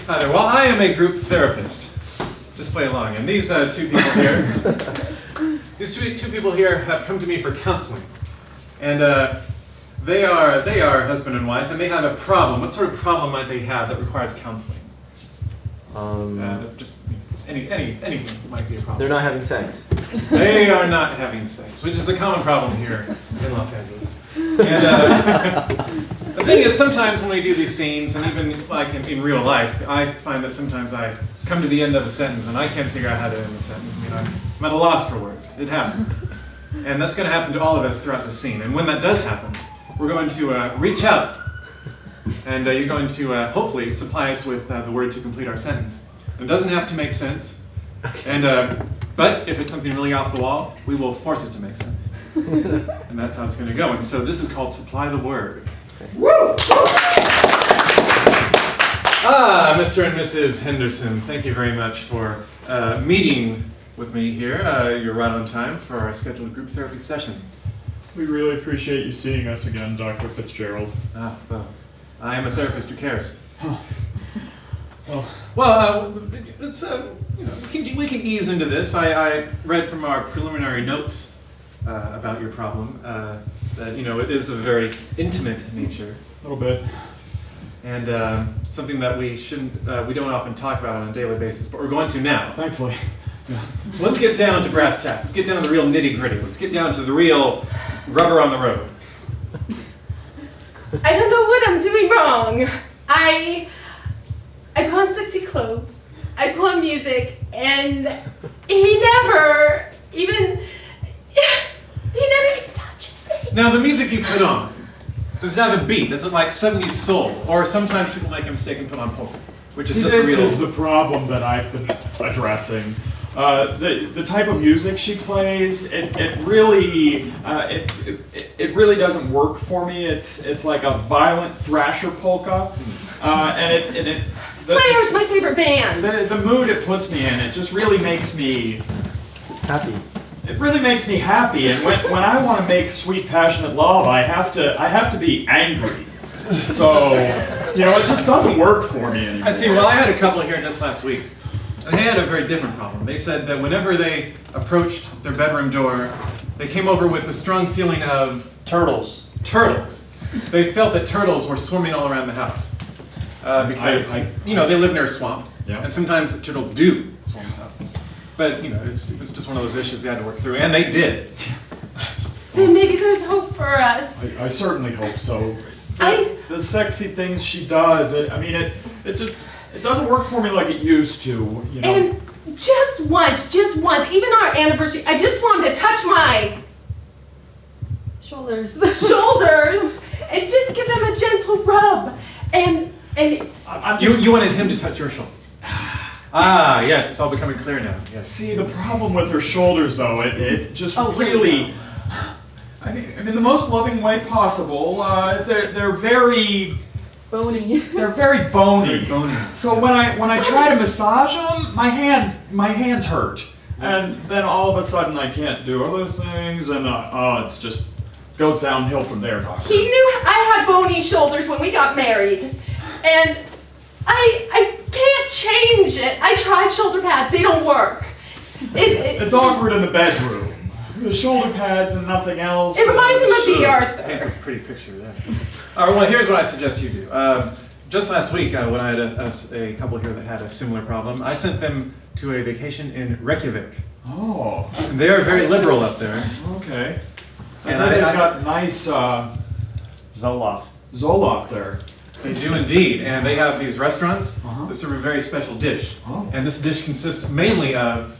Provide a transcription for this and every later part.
Hi there. Well, I am a group therapist. Just play along. And these two people here, these two people here have come to me for counseling. And they are husband and wife, and they have a problem. What sort of problem might they have that requires counseling? Just anything might be a problem. They're not having sex. They are not having sex, which is a common problem here in Los Angeles. And the thing is, sometimes when we do these scenes, and even like in real life, I find that sometimes I come to the end of a sentence and I can't figure out how to end the sentence. I mean, I'm at a loss for words. It happens. And that's going to happen to all of us throughout the scene. And when that does happen, we're going to reach out. And you're going to hopefully supply us with the word to complete our sentence. It doesn't have to make sense. And but if it's something really off the wall, we will force it to make sense. And that's how it's going to go. And so this is called Supply the Word. Woo! Mr. and Mrs. Henderson, thank you very much for meeting with me here. You're right on time for our scheduled group therapy session. We really appreciate you seeing us again, Dr. Fitzgerald. Well, I am a therapist who cares. Oh. Well, it's, we can ease into this. I read from our preliminary notes about your problem that it is of a very intimate nature. A little bit. And something that we don't often talk about on a daily basis, but we're going to now. Thankfully. Yeah. So let's get down to brass tacks. Let's get down to the real nitty-gritty. Let's get down to the real rubber on the road. I don't know what I'm doing wrong. I put on sexy clothes, I put on music, and he never even touches me. Now, the music you put on, does it have a beat? Is it like 70s soul? Or sometimes people make a mistake and put on polka, which is just this real. is the problem that I've been addressing. The type of music she plays, it really doesn't work for me. It's like a violent thrasher polka, Slayer's my favorite band. The mood it puts me in, it just really makes me Happy. It really makes me happy, and when I want to make sweet, passionate love, I have to be angry. So, it just doesn't work for me anymore. I see. Well, I had a couple here just last week. They had a very different problem. They said that whenever they approached their bedroom door, they came over with a strong feeling of Turtles. turtles. They felt that turtles were swarming all around the house because they live near a swamp, Yeah. and sometimes the turtles do swarm the house. But it was just one of those issues they had to work through, and they did. Then maybe there's hope for us. I certainly hope so. I- The sexy things she does, it doesn't work for me like it used to. And just once, even our anniversary, I just wanted to touch my shoulders and just give them a gentle rub. And I'm just, You wanted him to touch your shoulders. Ah, yes, it's all becoming clear now. Yes. see, the problem with her shoulders, though, it just Oh, here we really. I mean, in the most loving way possible. They're very bony. They're very bony. Very bony. So when I try to massage them, my hands hurt, and then all of a sudden I can't do other things, and it's just goes downhill from there, Doctor. He knew I had bony shoulders when we got married, and I can't change it. I tried shoulder pads; they don't work. It's awkward in the bedroom. The shoulder pads and nothing else. It reminds him of B. Paints a Arthur. pretty picture there. All right, well, here's what I suggest you do. Just last week, when I had a couple here that had a similar problem, I sent them to a vacation in Reykjavik. Oh, And they are very liberal up there. okay. And And they've I- got nice Zoloft. Zoloft there. They do indeed, and they have these restaurants Uh-huh. that serve a very special dish. Oh. And this dish consists mainly of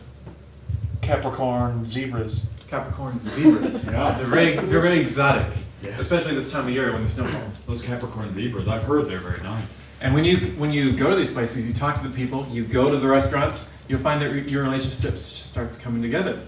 Capricorn zebras. Capricorn zebras. Yeah. They're very exotic, Yeah. especially this time of year when the snow falls. Those Capricorn zebras, I've heard they're very nice. And when you go to these places, you talk to the people, you go to the restaurants, you'll find that your relationship starts coming together.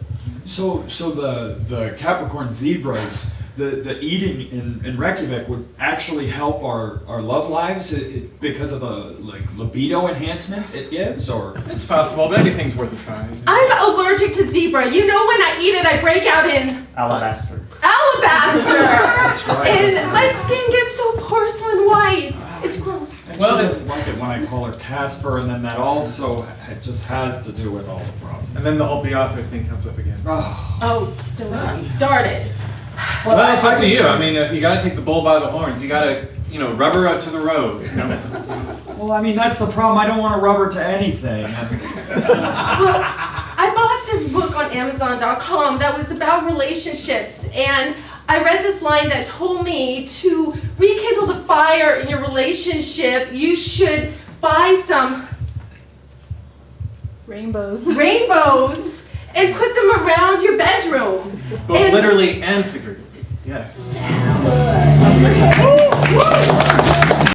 So the Capricorn zebras, the eating in Reykjavik would actually help our love lives because of the libido enhancement it gives, or It's possible, but anything's worth a try. I'm allergic to zebra. You know when I eat it, I break out in Alabaster. alabaster. alabaster. right. And my skin gets so porcelain white. It's gross. And Well, she it's- doesn't like it when I call her Casper, and then that also it just has to do with all the problems. And then the whole Beathard thing comes up again. Oh. Oh, don't get me started. Well, it's up to you. just- I mean, if you got to take the bull by the horns. You got to, rubber out to the road. Well, I mean, that's the problem. I don't want to rubber to anything. Well, I bought this book on Amazon.com that was about relationships, and I read this line that told me to rekindle the fire in your relationship, you should buy some Rainbows. rainbows and put them around your bedroom. Both And- literally and figuratively. Yes. Woo!